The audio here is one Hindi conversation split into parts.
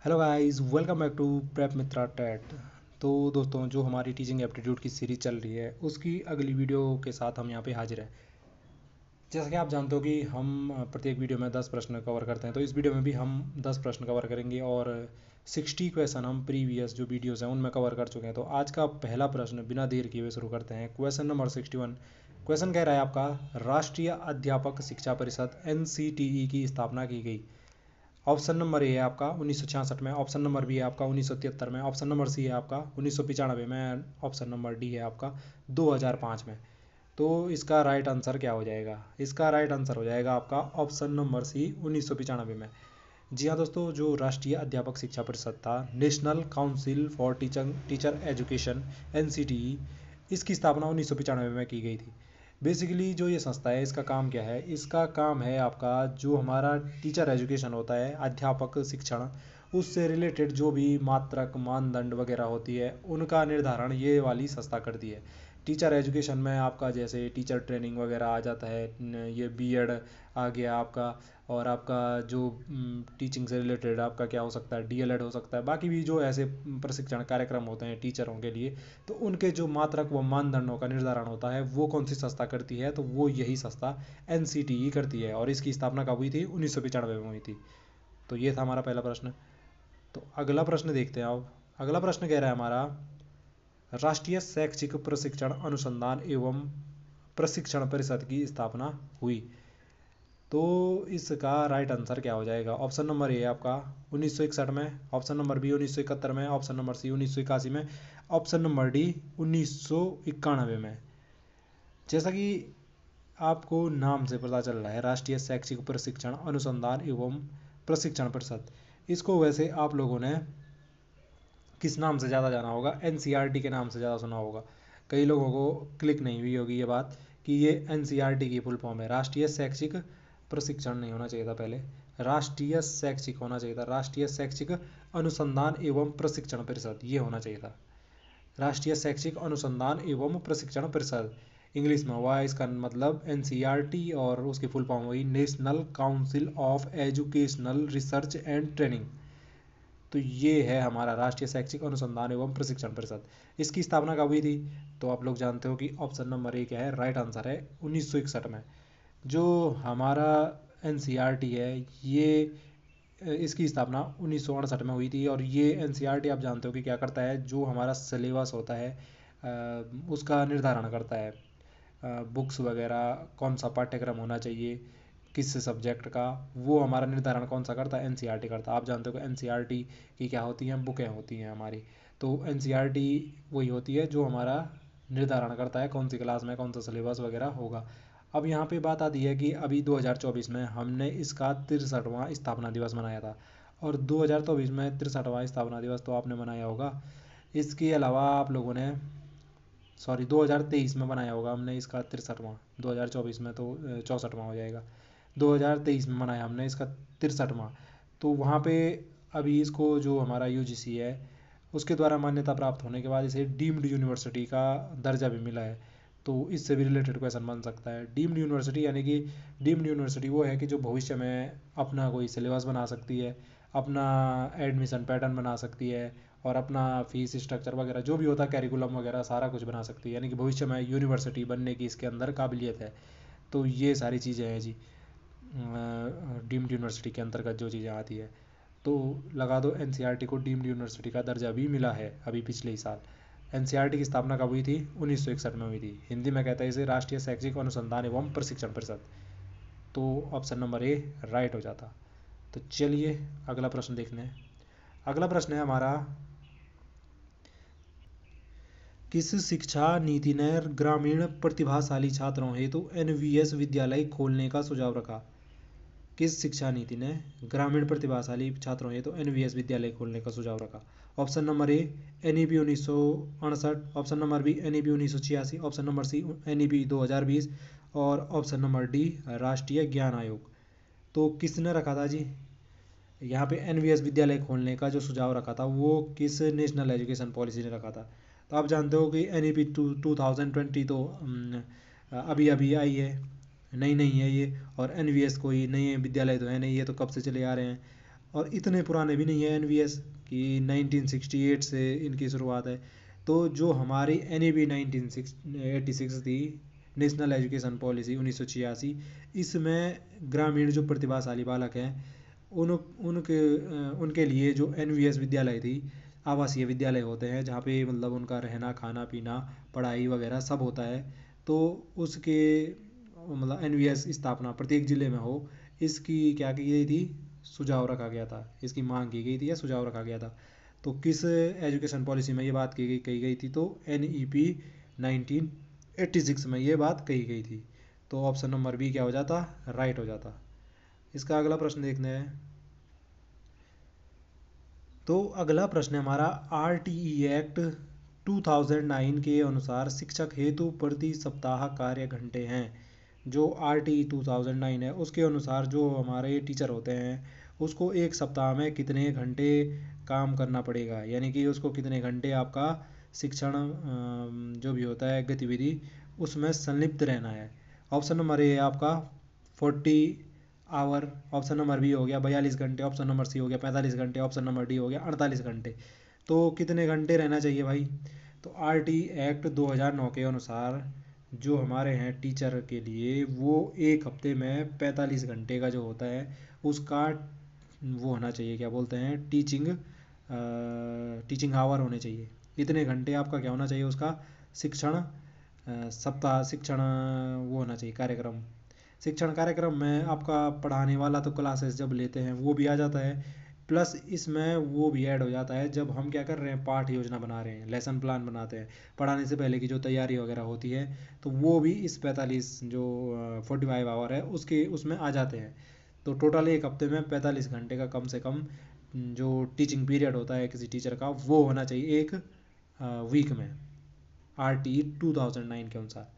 Hello guys, welcome back to prep Mitra TET. तो दोस्तों, जो हमारी टीचिंग एप्टीट्यूड की सीरीज़ चल रही है उसकी अगली वीडियो के साथ हम यहाँ पे हाजिर हैं। जैसा कि आप जानते हो कि हम प्रत्येक वीडियो में 10 प्रश्न कवर करते हैं, तो इस वीडियो में भी हम 10 प्रश्न कवर करेंगे और 60 क्वेश्चन हम प्रीवियस जो वीडियोज़ हैं उनमें कवर कर चुके हैं। तो आज का पहला प्रश्न बिना देर किए हुए शुरू करते हैं। Question number 61। क्वेश्चन कह रहा है आपका, राष्ट्रीय अध्यापक शिक्षा परिषद NCTE की स्थापना की गई। ऑप्शन नंबर ए है आपका 1966 में, ऑप्शन नंबर बी है आपका 1973 में, ऑप्शन नंबर सी है आपका 1995 में, ऑप्शन नंबर डी है आपका 2005 में। तो इसका राइट आंसर क्या हो जाएगा? इसका राइट आंसर हो जाएगा आपका ऑप्शन नंबर सी 1995 में। जी हाँ दोस्तों, जो राष्ट्रीय अध्यापक शिक्षा परिषद था, national council for teacher education NCTE, इसकी स्थापना 1995 में की गई थी। बेसिकली जो ये संस्था है इसका काम क्या है? इसका काम है आपका जो हमारा टीचर एजुकेशन होता है, अध्यापक शिक्षण, उससे रिलेटेड जो भी मात्रक मानदंड वगैरह होती है उनका निर्धारण ये वाली संस्था करती है। टीचर एजुकेशन में आपका जैसे टीचर ट्रेनिंग वगैरह आ जाता है, ये BEd आ गया आपका, और आपका जो टीचिंग से रिलेटेड आपका क्या हो सकता है, DLED हो सकता है, बाकी भी जो ऐसे प्रशिक्षण कार्यक्रम होते हैं टीचरों के लिए, तो उनके जो मात्रक व मानदंडों का निर्धारण होता है वो कौन सी संस्था करती है? तो वो यही संस्था NCTE करती है, और इसकी स्थापना कब हुई थी? 1995 में हुई थी। तो ये था हमारा पहला प्रश्न। तो अगला प्रश्न देखते हैं। अब अगला प्रश्न कह रहा है हमारा, राष्ट्रीय शैक्षिक प्रशिक्षण अनुसंधान एवं प्रशिक्षण परिषद की स्थापना हुई। तो इसका राइट आंसर क्या हो जाएगा? ऑप्शन नंबर ए है आपका 1961 में, ऑप्शन नंबर बी 1971 में, ऑप्शन नंबर सी 1981 में, ऑप्शन नंबर डी 1991 में। जैसा कि आपको नाम से पता चल रहा है, राष्ट्रीय शैक्षिक प्रशिक्षण अनुसंधान एवं प्रशिक्षण परिषद, इसको वैसे आप लोगों ने किस नाम से ज़्यादा जाना होगा? NCERT के नाम से ज़्यादा सुना होगा। कई लोगों को क्लिक नहीं हुई होगी ये बात कि ये NCERT की फुल फॉर्म है। राष्ट्रीय शैक्षिक प्रशिक्षण नहीं होना चाहिए था, पहले राष्ट्रीय शैक्षिक होना चाहिए था। राष्ट्रीय शैक्षिक अनुसंधान एवं प्रशिक्षण परिषद ये होना चाहिए था। राष्ट्रीय शैक्षिक अनुसंधान एवं प्रशिक्षण परिषद इंग्लिश में हुआ, इसका मतलब NCERT, और उसकी फुल फॉर्म हुई national council of educational research and training. तो ये है हमारा राष्ट्रीय शैक्षिक अनुसंधान एवं प्रशिक्षण परिषद। इसकी स्थापना कब हुई थी? तो आप लोग जानते हो कि ऑप्शन नंबर ए क्या है, राइट आंसर है 1961 में। जो हमारा NCERT है ये इसकी स्थापना 1968 में हुई थी, और ये NCERT आप जानते हो कि क्या करता है, जो हमारा सिलेबस होता है उसका निर्धारण करता है। बुक्स वगैरह कौन सा पाठ्यक्रम होना चाहिए किस सब्जेक्ट का, वो हमारा निर्धारण कौन सा करता है? NCERT करता है। आप जानते हो कि NCERT की क्या होती हैं? बुकें होती हैं हमारी। तो NCERT वही होती है जो हमारा निर्धारण करता है कौन सी क्लास में कौन सा सिलेबस वगैरह होगा। अब यहाँ पे बात आती है कि अभी 2024 में हमने इसका 63वां स्थापना दिवस मनाया था, और 2024 में 63वां स्थापना दिवस तो आपने मनाया होगा। इसके अलावा आप लोगों ने, सॉरी, 2023 में बनाया होगा हमने इसका 63वां, 2024 में तो 64वां हो जाएगा। 2023 में मनाया हमने इसका 63वां। तो वहाँ पे अभी इसको जो हमारा UGC है उसके द्वारा मान्यता प्राप्त होने के बाद इसे डीम्ड यूनिवर्सिटी का दर्जा भी मिला है। तो इससे भी रिलेटेड क्वेश्चन बन सकता है। डीम्ड यूनिवर्सिटी यानी कि डीम्ड यूनिवर्सिटी वो है कि जो भविष्य में अपना कोई सिलेबस बना सकती है, अपना एडमिशन पैटर्न बना सकती है, और अपना फीस स्ट्रक्चर वगैरह जो भी होता है, कैरिकुलम वगैरह सारा कुछ बना सकती है, यानी कि भविष्य में यूनिवर्सिटी बनने की इसके अंदर काबिलियत है। तो ये सारी चीज़ें हैं जी, डीम्ड यूनिवर्सिटी के अंतर्गत जो चीज़ें आती है। तो लगा दो, NCERT को डीम्ड यूनिवर्सिटी का दर्जा भी मिला है अभी पिछले ही साल। NCERT की स्थापना कब हुई थी? 1961 में हुई थी। हिंदी में कहते हैं इसे राष्ट्रीय शैक्षिक अनुसंधान एवं प्रशिक्षण परिषद। तो ऑप्शन नंबर ए राइट हो जाता। तो चलिए अगला प्रश्न देखने हैं। अगला प्रश्न है हमारा, किस शिक्षा नीति ने ग्रामीण प्रतिभाशाली छात्रों हेतु NVS विद्यालय खोलने का सुझाव रखा? किस शिक्षा नीति ने ग्रामीण प्रतिभाशाली छात्रों हेतु NVS विद्यालय खोलने का सुझाव रखा? Option number A NEP 1968, option number B NEP 1986, option number C NEP 2020, और ऑप्शन नंबर डी राष्ट्रीय ज्ञान आयोग। तो किसने रखा था जी? यहाँ पे NVS विद्यालय खोलने का जो सुझाव रखा था वो किस नेशनल एजुकेशन पॉलिसी ने रखा था? तो आप जानते हो कि NEP 2020 तो अभी अभी आई है, नई नहीं है ये, और NVS कोई नए विद्यालय तो है नहीं, ये तो कब से चले आ रहे हैं। और इतने पुराने भी नहीं है एनवीएस कि 1968 से इनकी शुरुआत है। तो जो हमारी एनईपी 1986 थी, नेशनल एजुकेशन पॉलिसी 1986, इसमें ग्रामीण जो प्रतिभाशाली बालक हैं उनके लिए जो एनवीएस विद्यालय थी, आवासीय विद्यालय होते हैं जहाँ पे मतलब उनका रहना खाना पीना पढ़ाई वगैरह सब होता है, तो उसके मतलब एनवीएस स्थापना प्रत्येक जिले में हो, इसकी क्या की गई थी, सुझाव रखा गया था, इसकी मांग की गई थी या सुझाव रखा गया था। तो किस एजुकेशन पॉलिसी में ये बात कही गई थी, तो एनईपी 1986 में ये बात कही गई थी। तो ऑप्शन नंबर बी क्या हो जाता, राइट हो जाता। इसका अगला प्रश्न देखते हैं। तो अगला प्रश्न है हमारा, आरटीई एक्ट 2009 के अनुसार शिक्षक हेतु प्रति सप्ताह कार्य घंटे हैं। जो आरटीई 2009 है उसके अनुसार जो हमारे टीचर होते हैं उसको एक सप्ताह में कितने घंटे काम करना पड़ेगा, यानी कि उसको कितने घंटे आपका शिक्षण जो भी होता है गतिविधि उसमें संलिप्त रहना है। ऑप्शन नंबर ए आपका 40 आवर, ऑप्शन नंबर बी हो गया 42 घंटे, ऑप्शन नंबर सी हो गया 45 घंटे, ऑप्शन नंबर डी हो गया 48 घंटे। तो कितने घंटे रहना चाहिए भाई, तो आरटी एक्ट 2009 के अनुसार जो हमारे हैं टीचर के लिए वो एक हफ्ते में 45 घंटे का जो होता है उसका वो होना चाहिए, क्या बोलते हैं, टीचिंग आवर होने चाहिए। इतने घंटे आपका क्या होना चाहिए उसका शिक्षण सप्ताह शिक्षण वो होना चाहिए कार्यक्रम। शिक्षण कार्यक्रम में आपका पढ़ाने वाला तो क्लासेस जब लेते हैं वो भी आ जाता है, प्लस इसमें वो भी ऐड हो जाता है जब हम क्या कर रहे हैं, पाठ योजना बना रहे हैं, लेसन प्लान बनाते हैं, पढ़ाने से पहले की जो तैयारी वगैरह होती है तो वो भी इस 45 जो 45 आवर है उसके उसमें आ जाते हैं। तो टोटल एक हफ्ते में 45 घंटे का कम से कम जो टीचिंग पीरियड होता है किसी टीचर का वो होना चाहिए एक वीक में, आरटी 2009 के अनुसार।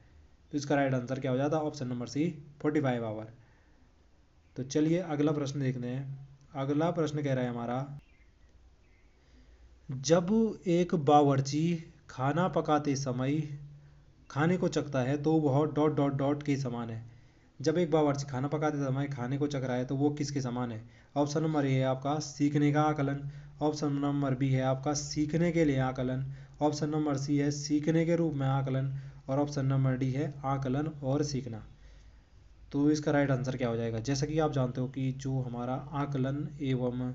तो इसका राइट आंसर क्या हो जाता है, ऑप्शन नंबर सी 45 आवर। तो चलिए अगला प्रश्न देखते हैं। अगला प्रश्न कह रहा है हमारा, जब एक बावर्ची खाना पकाते समय खाने को चखता है तो वह डॉट डॉट डॉट के समान है। जब एक बावर्ची खाना पकाते समय खाने को चख रहा है तो वो किसके समान है। ऑप्शन नंबर ए है आपका सीखने का आकलन, ऑप्शन नंबर बी है आपका सीखने के लिए आकलन, ऑप्शन नंबर सी है सीखने के रूप में आकलन, और ऑप्शन नंबर डी है आकलन और सीखना। तो इसका राइट आंसर क्या हो जाएगा, जैसा कि आप जानते हो कि जो हमारा आकलन एवं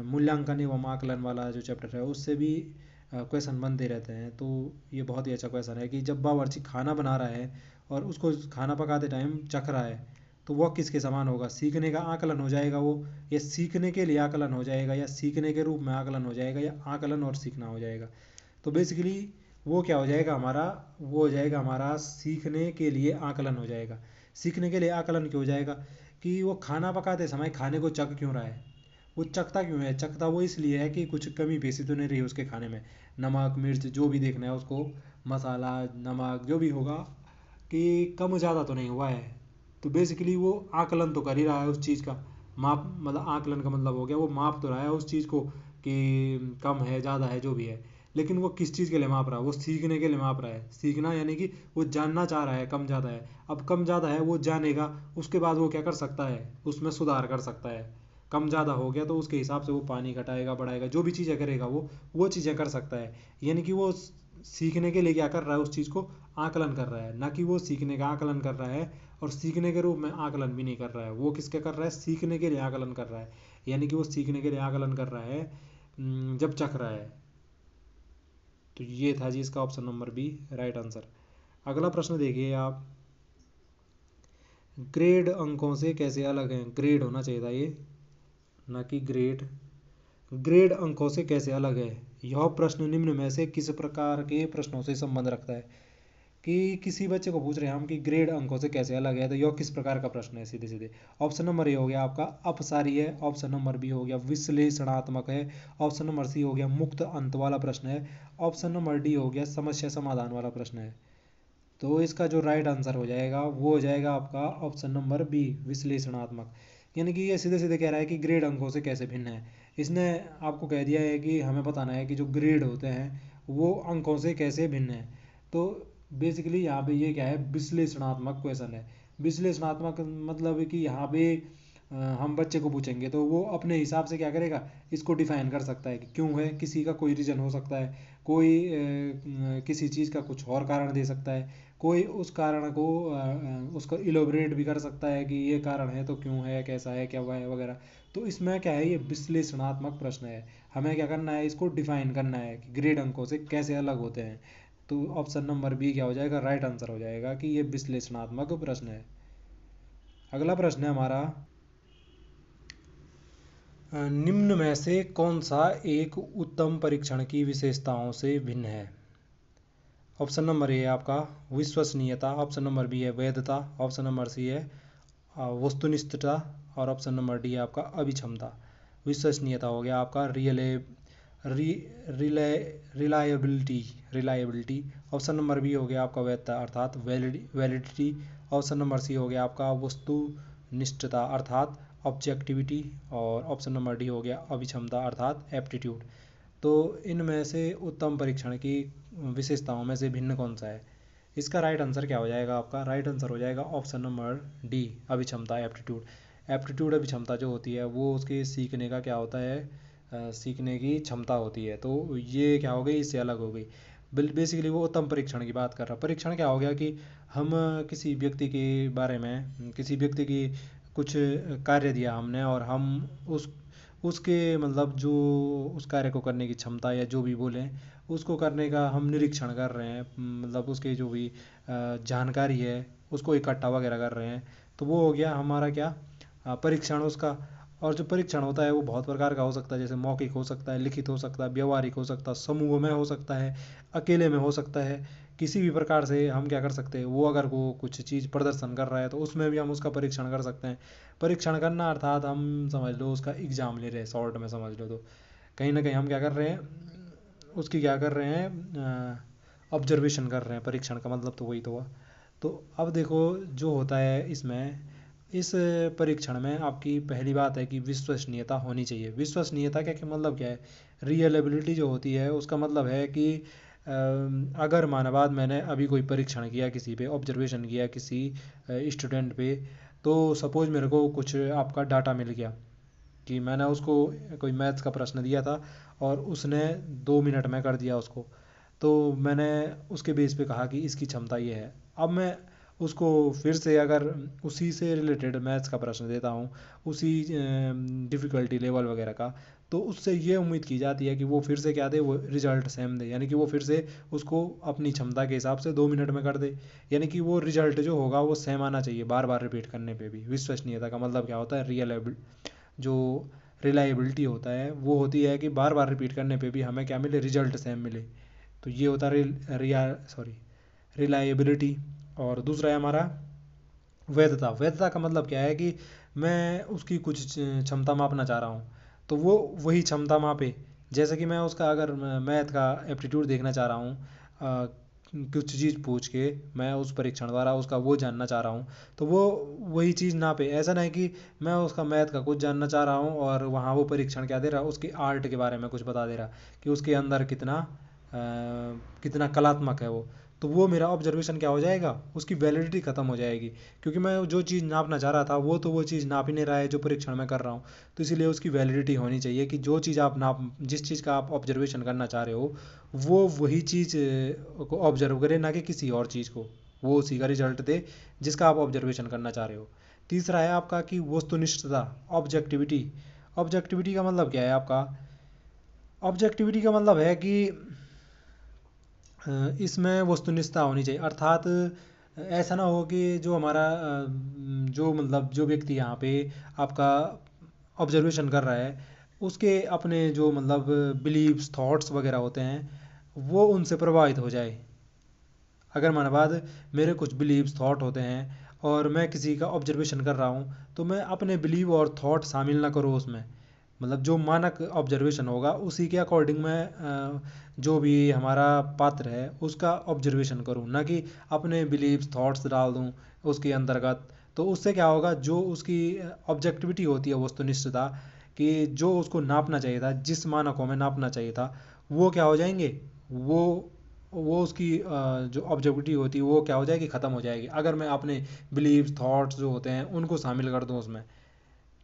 मूल्यांकन एवं आकलन वाला जो चैप्टर है उससे भी क्वेश्चन बनते रहते हैं। तो ये बहुत ही अच्छा क्वेश्चन है कि जब बावर्ची खाना बना रहा है और उसको खाना पकाते टाइम चख रहा है तो वह किसके समान होगा, सीखने का आकलन हो जाएगा वो, या सीखने के लिए आकलन हो जाएगा, या सीखने के रूप में आकलन हो जाएगा, या आकलन और सीखना हो जाएगा। तो बेसिकली वो क्या हो जाएगा हमारा, वो हो जाएगा हमारा सीखने के लिए आकलन हो जाएगा। सीखने के लिए आकलन क्यों हो जाएगा कि वो खाना पकाते समय खाने को चख क्यों रहा है, वो चखता क्यों है, चखता वो इसलिए है कि कुछ कमी पेशी तो नहीं रही उसके खाने में, नमक मिर्च जो भी देखना है उसको, मसाला नमक जो भी होगा कि कम ज़्यादा तो नहीं हुआ है। तो बेसिकली वो आकलन तो कर ही रहा है उस चीज़ का, माप मतलब आकलन का मतलब हो गया वो माप तो रहा है उस चीज़ को कि कम है ज़्यादा है जो भी है, लेकिन वो किस चीज़ के लिए माप रहा है, वो सीखने के लिए माप रहा है। सीखना यानी कि वो जानना चाह रहा है कम ज़्यादा है, अब कम ज़्यादा है वो जानेगा, उसके बाद वो क्या कर सकता है उसमें सुधार कर सकता है। कम ज़्यादा हो गया तो उसके हिसाब से वो पानी घटाएगा बढ़ाएगा जो भी चीज़ें करेगा वो चीज़ें कर सकता है। यानी कि वो सीखने के लिए क्या कर रहा है, उस चीज़ को आकलन कर रहा है, ना कि वो सीखने का आकलन कर रहा है और सीखने के रूप में आकलन भी नहीं कर रहा है। वो किसके कर रहा है, सीखने के लिए आकलन कर रहा है, यानी कि वो सीखने के लिए आकलन कर रहा है जब चख रहा है। तो ये था जी इसका option number B right answer. अगला प्रश्न देखिए आप, ग्रेड अंकों से कैसे अलग हैं, ग्रेड होना चाहिए था ये, ना कि ग्रेड। ग्रेड अंकों से कैसे अलग है, यह प्रश्न निम्न में से किस प्रकार के प्रश्नों से संबंध रखता है। कि किसी बच्चे को पूछ रहे हैं हम कि ग्रेड अंकों से कैसे अलग है, तो यह किस प्रकार का प्रश्न है, सीधे सीधे ऑप्शन नंबर ए हो गया आपका अपसारी है, ऑप्शन नंबर बी हो गया विश्लेषणात्मक है, ऑप्शन नंबर सी हो गया मुक्त अंत वाला प्रश्न है, ऑप्शन नंबर डी हो गया समस्या समाधान वाला प्रश्न है। तो इसका जो राइट आंसर हो जाएगा वो हो जाएगा आपका ऑप्शन नंबर बी विश्लेषणात्मक। यानी कि ये सीधे सीधे कह रहा है कि ग्रेड अंकों से कैसे भिन्न है। इसने आपको कह दिया है कि हमें बताना है कि जो ग्रेड होते हैं वो अंकों से कैसे भिन्न है। तो बेसिकली यहाँ पे ये क्या है, विश्लेषणात्मक क्वेश्चन है। विश्लेषणात्मक मतलब कि यहाँ पे हम बच्चे को पूछेंगे तो वो अपने हिसाब से क्या करेगा, इसको डिफाइन कर सकता है कि क्यों है। किसी का कोई रीज़न हो सकता है, कोई किसी चीज़ का कुछ और कारण दे सकता है, कोई उस कारण को उसको इलोबरेट भी कर सकता है कि ये कारण है तो क्यों है, कैसा है, क्या हुआ है वगैरह। तो इसमें क्या है, ये विश्लेषणात्मक प्रश्न है। हमें क्या करना है, इसको डिफाइन करना है कि ग्रेड अंकों से कैसे अलग होते हैं। तो ऑप्शन नंबर बी क्या हो जाएगा, राइट आंसर हो जाएगा कि ये विश्लेषणात्मक प्रश्न है। अगला प्रश्न है हमारा, निम्न में से कौन सा एक उत्तम परीक्षण की विशेषताओं से भिन्न है। ऑप्शन नंबर ए है आपका विश्वसनीयता, ऑप्शन नंबर बी है वैधता, ऑप्शन नंबर सी है वस्तुनिष्ठता, और ऑप्शन नंबर डी है आपका अभिक्षमता। विश्वसनीयता हो गया आपका reliability reliability, option number B हो गया आपका वैधता अर्थात वैलिडिटी, ऑप्शन नंबर सी हो गया आपका वस्तुनिष्ठता अर्थात ऑब्जेक्टिविटी, और ऑप्शन नंबर डी हो गया अभिक्षमता अर्थात एप्टीट्यूड। तो इनमें से उत्तम परीक्षण की विशेषताओं में से भिन्न कौन सा है। इसका राइट आंसर क्या हो जाएगा, आपका राइट आंसर हो जाएगा ऑप्शन नंबर डी अभिक्षमता एप्टीट्यूड। एप्टीट्यूड अभिक्षमता जो होती है वो उसके सीखने का क्या होता है, सीखने की क्षमता होती है। तो ये क्या हो गई, इससे अलग हो गई। बेसिकली वो उत्तम परीक्षण की बात कर रहा। परीक्षण क्या हो गया कि हम किसी व्यक्ति के बारे में, किसी व्यक्ति की कुछ कार्य दिया हमने, और हम उसके मतलब जो उस कार्य को करने की क्षमता या जो भी बोलें उसको करने का हम निरीक्षण कर रहे हैं, मतलब उसके जो भी जानकारी है उसको इकट्ठा वगैरह कर रहे हैं। तो वो हो गया हमारा क्या, परीक्षण उसका। और जो परीक्षण होता है वो बहुत प्रकार का हो सकता है, जैसे मौखिक हो सकता है, लिखित हो सकता है, व्यवहारिक हो सकता है, समूह में हो सकता है, अकेले में हो सकता है। किसी भी प्रकार से हम क्या कर सकते हैं, वो अगर वो कुछ चीज़ प्रदर्शन कर रहा है तो उसमें भी हम उसका परीक्षण कर सकते हैं। परीक्षण करना अर्थात हम समझ लो उसका एग्ज़ाम ले रहे हैं, शॉर्ट में समझ लो। तो कहीं ना कहीं हम क्या कर रहे हैं, उसकी क्या कर रहे हैं, ऑब्जर्वेशन कर रहे हैं। परीक्षण का मतलब तो वही तो हुआ। तो अब देखो जो होता है इसमें, इस परीक्षण में आपकी पहली बात है कि विश्वसनीयता होनी चाहिए। विश्वसनीयता क्या क्या मतलब क्या है, रियलेबिलिटी जो होती है उसका मतलब है कि अगर माना बाद मैंने अभी कोई परीक्षण किया, किसी पे ऑब्जर्वेशन किया, किसी स्टूडेंट पे, तो सपोज मेरे को कुछ आपका डाटा मिल गया कि मैंने उसको कोई मैथ्स का प्रश्न दिया था और उसने 2 मिनट में कर दिया उसको। तो मैंने उसके बेस पे कहा कि इसकी क्षमता ये है। अब मैं उसको फिर से अगर उसी से रिलेटेड मैथ्स का प्रश्न देता हूँ, उसी डिफ़िकल्टी लेवल वगैरह का, तो उससे ये उम्मीद की जाती है कि वो फिर से क्या दे, वो रिजल्ट सेम दे, यानी कि वो फिर से उसको अपनी क्षमता के हिसाब से 2 मिनट में कर दे। यानी कि वो रिजल्ट जो होगा वो सेम आना चाहिए बार बार रिपीट करने पे भी। विश्वसनीयता का मतलब क्या होता है, जो रिलायबिलिटी होता है वो होती है कि बार बार रिपीट करने पे भी हमें क्या मिले, रिजल्ट सेम मिले। तो ये होता है रिलायबिलिटी। और दूसरा है हमारा वैधता। वैधता का मतलब क्या है कि मैं उसकी कुछ क्षमता मापना चाह रहा हूँ, तो वो वही क्षमता मापे। जैसे कि मैं उसका अगर मैथ का एप्टीट्यूड देखना चाह रहा हूँ, कुछ चीज़ पूछ के मैं उस परीक्षण द्वारा उसका वो जानना चाह रहा हूँ, तो वो वही चीज़ नापे। ऐसा नहीं कि मैं उसका मैथ का कुछ जानना चाह रहा हूँ और वहाँ वो परीक्षण क्या दे रहा, उसके आर्ट के बारे में कुछ बता दे रहा कि उसके अंदर कितना कलात्मक है वो। तो वो मेरा ऑब्जर्वेशन क्या हो जाएगा, उसकी वैलिडिटी ख़त्म हो जाएगी, क्योंकि मैं जो चीज़ नापना चाह रहा था वो तो वो चीज़ नाप ही नहीं रहा है जो परीक्षण में कर रहा हूँ। तो इसीलिए उसकी वैलिडिटी होनी चाहिए कि जो चीज़ आप नाप, जिस चीज़ का आप ऑब्जर्वेशन करना चाह रहे हो वो वही चीज़ को ऑब्जर्व करे, ना कि किसी और चीज़ को। वो उसी का रिजल्ट दे जिसका आप ऑब्जर्वेशन करना चाह रहे हो। तीसरा है आपका कि वस्तुनिष्ठता, ऑब्जेक्टिविटी। ऑब्जेक्टिविटी का मतलब क्या है आपका, ऑब्जेक्टिविटी का मतलब है कि इसमें वस्तुनिष्ठता होनी चाहिए। अर्थात ऐसा ना हो कि जो हमारा जो मतलब जो व्यक्ति यहाँ पे आपका ऑब्जर्वेशन कर रहा है उसके अपने जो मतलब बिलीव्स थॉट्स वगैरह होते हैं वो उनसे प्रभावित हो जाए। अगर माना बाद मेरे कुछ बिलीव्स थॉट होते हैं और मैं किसी का ऑब्जर्वेशन कर रहा हूँ, तो मैं अपने बिलीव और थॉट शामिल ना करूँ उसमें। मतलब जो मानक ऑब्जर्वेशन होगा उसी के अकॉर्डिंग मैं जो भी हमारा पात्र है उसका ऑब्जर्वेशन करूँ, ना कि अपने बिलीव्स थॉट्स डाल दूँ उसके अंतर्गत। तो उससे क्या होगा, जो उसकी ऑब्जेक्टिविटी होती है, वस्तुनिष्ठता, कि जो उसको नापना चाहिए था, जिस मानकों में नापना चाहिए था, वो क्या हो जाएंगे, वो उसकी जो ऑब्जेक्टिविटी होती है वो क्या हो जाएगी, ख़त्म हो जाएगी, अगर मैं अपने बिलीव्स थॉट्स जो होते हैं उनको शामिल कर दूँ उसमें।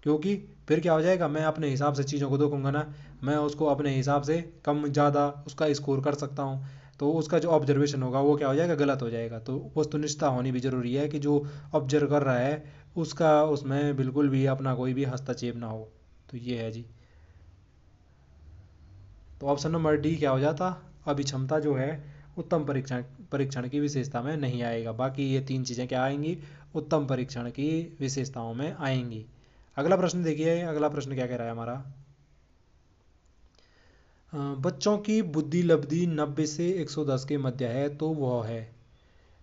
क्योंकि फिर क्या हो जाएगा, मैं अपने हिसाब से चीज़ों को देखूंगा ना, मैं उसको अपने हिसाब से कम ज़्यादा उसका स्कोर कर सकता हूँ, तो उसका जो ऑब्जर्वेशन होगा वो क्या हो जाएगा, गलत हो जाएगा। तो वस्तुनिष्ठता होनी भी ज़रूरी है कि जो ऑब्जर्व कर रहा है उसका उसमें बिल्कुल भी अपना कोई भी हस्तक्षेप ना हो। तो ये है जी। तो ऑप्शन नंबर डी क्या हो जाता, अभिक्षमता जो है उत्तम परीक्षण परीक्षण की विशेषता में नहीं आएगा। बाकी ये 3 चीज़ें क्या आएंगी, उत्तम परीक्षण की विशेषताओं में आएंगी। अगला प्रश्न देखिए, अगला प्रश्न क्या कह रहा है हमारा, बच्चों की बुद्धि लब्धि 90 से 110 के मध्य है तो वह है।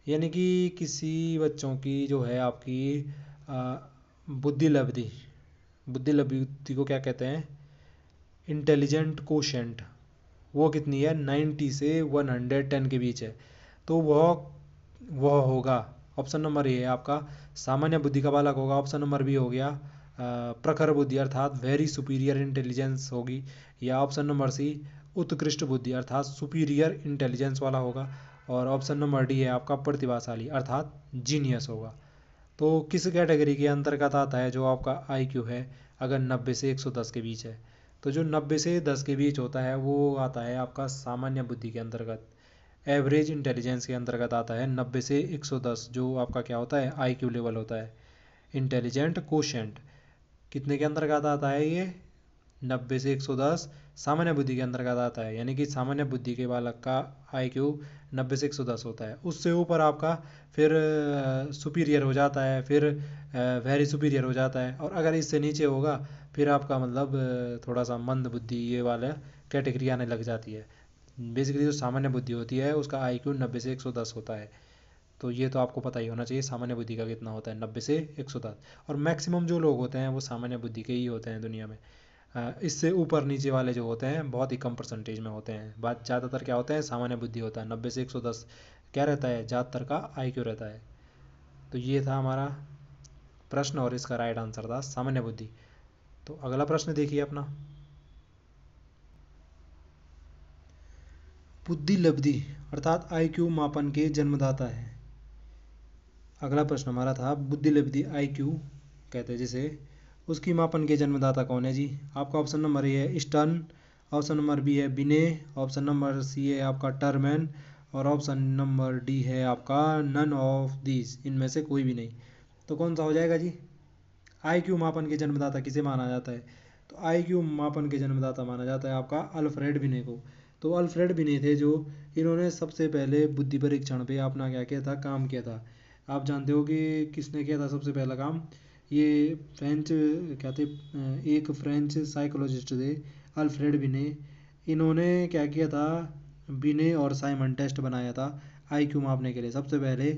यानी कि किसी बच्चों की जो है आपकी बुद्धि लब्धि, बुद्धि लब्धि को क्या कहते हैं, इंटेलिजेंट कोशेंट, वो कितनी है, 90 से 110 के बीच है। तो वह होगा, ऑप्शन नंबर ए है आपका सामान्य बुद्धि का बालक होगा। ऑप्शन नंबर बी हो गया प्रखर बुद्धि अर्थात वेरी सुपीरियर इंटेलिजेंस होगी। या ऑप्शन नंबर सी उत्कृष्ट बुद्धि अर्थात सुपीरियर इंटेलिजेंस वाला होगा। और ऑप्शन नंबर डी है आपका प्रतिभाशाली अर्थात जीनियस होगा। तो किस कैटेगरी के अंतर्गत आता है जो आपका आईक्यू है अगर 90 से 110 के बीच है, तो जो 90 से 10 के बीच होता है वो आता है आपका सामान्य बुद्धि के अंतर्गत, एवरेज इंटेलिजेंस के अंतर्गत आता है 90 से 110, जो आपका क्या होता है, आईक्यू लेवल होता है। इंटेलिजेंट कोशेंट कितने के अंतर्गत आता है ये, 90 से 110 सामान्य बुद्धि के अंतर्गत आता है। यानी कि सामान्य बुद्धि के बालक का आईक्यू 90 से 110 होता है। उससे ऊपर आपका फिर सुपीरियर हो जाता है, फिर वेरी सुपीरियर हो जाता है। और अगर इससे नीचे होगा फिर आपका मतलब थोड़ा सा मंद बुद्धि, ये वाला कैटेगरी आने लग जाती है। बेसिकली जो सामान्य बुद्धि होती है उसका आईक्यू 90 से 110 होता है। तो ये तो आपको पता ही होना चाहिए सामान्य बुद्धि का कितना होता है, 90 से 110। और मैक्सिमम जो लोग होते हैं वो सामान्य बुद्धि के ही होते हैं दुनिया में। इससे ऊपर नीचे वाले जो होते हैं बहुत ही कम परसेंटेज में होते हैं। बात ज़्यादातर क्या होता है, सामान्य बुद्धि होता है, 90 से 110 क्या रहता है, ज़्यादातर का आईक्यू रहता है। तो ये था हमारा प्रश्न और इसका राइट आंसर था सामान्य बुद्धि। तो अगला प्रश्न देखिए अपना, बुद्धि लब्धि अर्थात आईक्यू मापन के जन्मदाता है। अगला प्रश्न हमारा था बुद्धि लब्धि आईक्यू कहते हैं जिसे, उसकी मापन के जन्मदाता कौन है जी। आपका ऑप्शन नंबर ए है स्टर्न, ऑप्शन नंबर बी है बिने, ऑप्शन नंबर सी है आपका टर्मैन, और ऑप्शन नंबर डी है आपका नन ऑफ दीज, इनमें से कोई भी नहीं। तो कौन सा हो जाएगा जी, आईक्यू मापन के जन्मदाता किसे माना जाता है, तो आईक्यू मापन के जन्मदाता माना जाता है आपका अल्फ्रेड बिने को। तो अल्फ्रेड बिने थे जो, इन्होंने सबसे पहले बुद्धि परीक्षण पे अपना क्या किया था, काम किया था। आप जानते हो कि किसने किया था सबसे पहला काम, ये फ्रेंच क्या थे, एक फ्रेंच साइकोलॉजिस्ट थे अल्फ्रेड बिने। इन्होंने क्या किया था, बिने और साइमन टेस्ट बनाया था आईक्यू मापने के लिए। सबसे पहले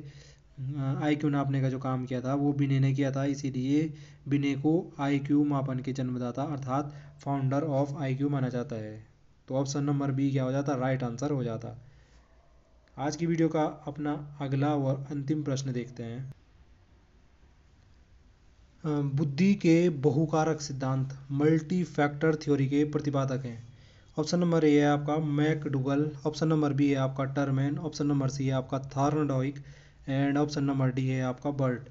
आईक्यू नापने का जो काम किया था वो बिने ने किया था, इसीलिए बिने को आईक्यू मापन के जन्मदाता अर्थात फाउंडर ऑफ आईक्यू माना जाता है। तो ऑप्शन नंबर बी क्या हो जाता, राइट आंसर हो जाता। आज की वीडियो का अपना अगला और अंतिम प्रश्न देखते हैं, बुद्धि के बहुकारक सिद्धांत मल्टी फैक्टर थ्योरी के प्रतिपादक हैं। ऑप्शन नंबर ए है आपका मैकडुगल, ऑप्शन नंबर बी है आपका टर्मैन, ऑप्शन नंबर सी है आपका Thorndike, and option number D है आपका बर्ट।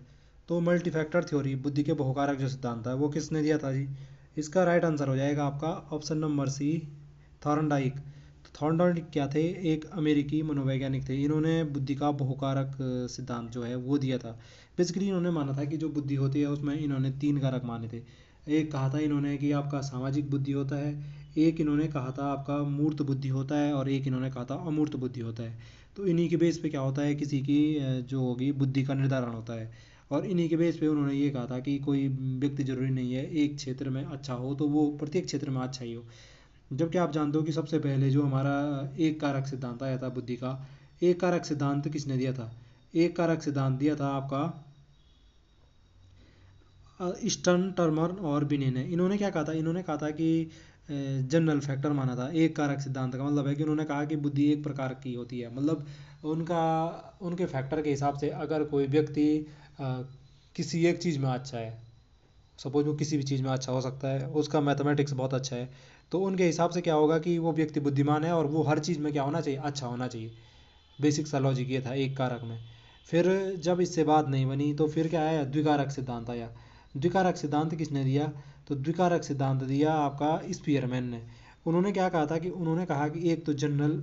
तो मल्टी फैक्टर थ्योरी, बुद्धि के बहुकारक जो सिद्धांत है वो किसने दिया था जी, इसका राइट आंसर हो जाएगा आपका ऑप्शन नंबर सी थॉर्नडाइक। तो थॉर्नडाइक क्या थे, एक अमेरिकी मनोवैज्ञानिक थे। इन्होंने बुद्धि का बहुकारक सिद्धांत जो है वो दिया था। बेसिकली इन्होंने माना था कि जो बुद्धि होती है उसमें इन्होंने 3 कारक माने थे। एक कहा था इन्होंने कि आपका सामाजिक बुद्धि होता है, एक इन्होंने कहा था आपका मूर्त बुद्धि होता है, और एक इन्होंने कहा था अमूर्त बुद्धि होता है। तो इन्हीं के बेस पे क्या होता है, किसी की जो होगी बुद्धि का निर्धारण होता है। और इन्हीं के बेस पे उन्होंने ये कहा था कि कोई व्यक्ति जरूरी नहीं है एक क्षेत्र में अच्छा हो तो वो प्रत्येक क्षेत्र में अच्छा ही हो। जबकि आप जानते हो कि सबसे पहले जो हमारा एक कारक सिद्धांत आया था बुद्धि का, एक कारक सिद्धांत किसने दिया था, एक कारक सिद्धांत दिया था आपका ईस्टर्न टर्मर और बिने ने। इन्होंने क्या कहा था, इन्होंने कहा था कि जनरल फैक्टर माना था। एक कारक सिद्धांत का मतलब है कि उन्होंने कहा कि बुद्धि एक प्रकार की होती है, मतलब उनका उनके फैक्टर के हिसाब से अगर कोई व्यक्ति किसी एक चीज़ में अच्छा है, सपोज वो किसी भी चीज़ में अच्छा हो सकता है, उसका मैथमेटिक्स बहुत अच्छा है, तो उनके हिसाब से क्या होगा कि वो व्यक्ति बुद्धिमान है और वो हर चीज़ में क्या होना चाहिए, अच्छा होना चाहिए। बेसिक सा लॉजिक ये था एक कारक में। फिर जब इससे बात नहीं बनी तो फिर क्या आया, द्विकारक सिद्धांत आया। द्विकारक सिद्धांत किसने दिया? तो द्विकारक सिद्धांत दिया आपका स्पीयरमैन ने। उन्होंने क्या कहा था कि उन्होंने कहा कि एक तो जनरल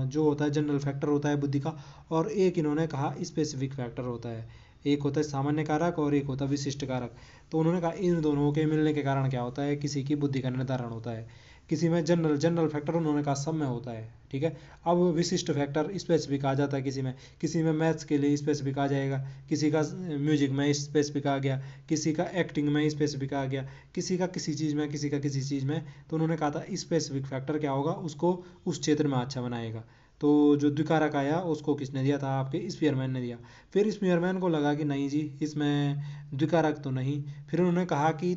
जो होता है जनरल फैक्टर होता है बुद्धि का, और एक इन्होंने कहा स्पेसिफिक फैक्टर होता है। एक होता है सामान्य कारक और एक होता है विशिष्ट कारक। तो उन्होंने कहा इन दोनों के मिलने के कारण क्या होता है, किसी की बुद्धि का निर्धारण होता है। किसी में जनरल फैक्टर उन्होंने कहा सब में होता है, ठीक है। अब विशिष्ट फैक्टर स्पेसिफिक आ जाता है किसी में मैथ्स के लिए स्पेसिफिक आ जाएगा, किसी का म्यूजिक में स्पेसिफिक आ गया, किसी का एक्टिंग में स्पेसिफिक आ गया, किसी का किसी चीज़ में, किसी का किसी चीज़ में। तो उन्होंने कहा था स्पेसिफिक फैक्टर क्या होगा, उसको उस क्षेत्र में अच्छा बनाएगा। तो जो द्विकारक आया उसको किसने दिया था? आपके स्पीयरमैन ने दिया। फिर स्पीयरमैन को लगा कि नहीं जी इसमें द्विकारक तो नहीं। फिर उन्होंने कहा कि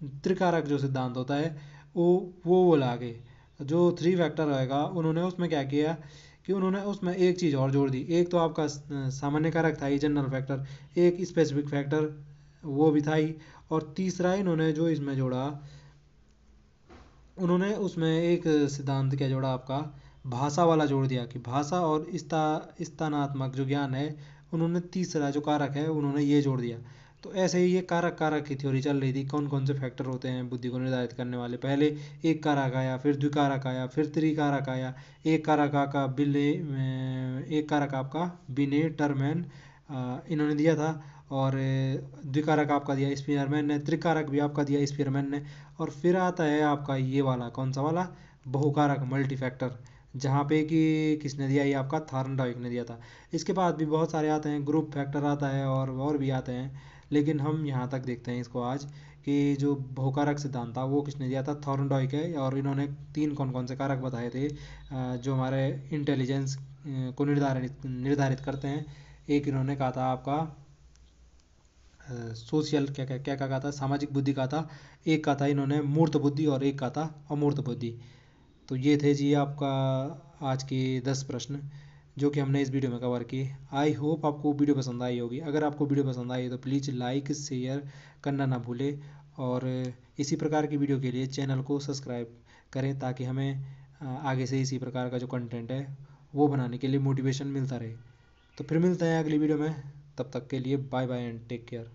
त्रिकारक जो सिद्धांत होता है वो बोला आगे जो थ्री फैक्टर रहेगा। उन्होंने उसमें क्या किया कि उन्होंने उसमें एक चीज़ और जोड़ दी। एक तो आपका सामान्य कारक था ही जनरल फैक्टर, एक स्पेसिफिक फैक्टर वो भी था ही, और तीसरा इन्होंने जो इसमें जोड़ा, उन्होंने उसमें एक सिद्धांत क्या जोड़ा आपका भाषा वाला जोड़ दिया कि भाषा और स्थानात्मक जो ज्ञान है, उन्होंने तीसरा जो कारक है उन्होंने ये जोड़ दिया। तो ऐसे ही ये कारक कारक की थ्योरी चल रही थी, कौन कौन से फैक्टर होते हैं बुद्धि को निर्धारित करने वाले। पहले एक कारक आया, फिर द्विकारक आया, फिर त्रिकारक आया। एक कारक का बिले एक कारक आपका बिने टर्मैन इन्होंने दिया था, और द्विकारक आपका दिया स्पीयरमैन ने, त्रिकारक भी आपका दिया स्पीयरमैन ने। और फिर आता है आपका ये वाला, कौन सा वाला, बहुकारक मल्टीफैक्टर, जहाँ पे कि किसने दिया, ये आपका थॉर्नडाइक ने दिया था। इसके बाद भी बहुत सारे आते हैं, ग्रुप फैक्टर आता है और भी आते हैं, लेकिन हम यहाँ तक देखते हैं इसको आज कि जो बहुकारक सिद्धांत था वो किसने दिया था, थॉर्नडाइक है। और इन्होंने तीन कौन कौन से कारक बताए थे जो हमारे इंटेलिजेंस को निर्धारित करते हैं। एक इन्होंने कहा था आपका सोशल क्या क्या क्या कहा था, सामाजिक बुद्धि का था। एक का था इन्होंने मूर्त बुद्धि, और एक का था अमूर्त बुद्धि। तो ये थे जी आपका आज के 10 प्रश्न जो कि हमने इस वीडियो में कवर किए। आई होप आपको वीडियो पसंद आई होगी। अगर आपको वीडियो पसंद आई तो प्लीज़ लाइक शेयर करना ना भूलें, और इसी प्रकार की वीडियो के लिए चैनल को सब्सक्राइब करें ताकि हमें आगे से इसी प्रकार का जो कंटेंट है वो बनाने के लिए मोटिवेशन मिलता रहे। तो फिर मिलते हैं अगली वीडियो में, तब तक के लिए bye bye and take care.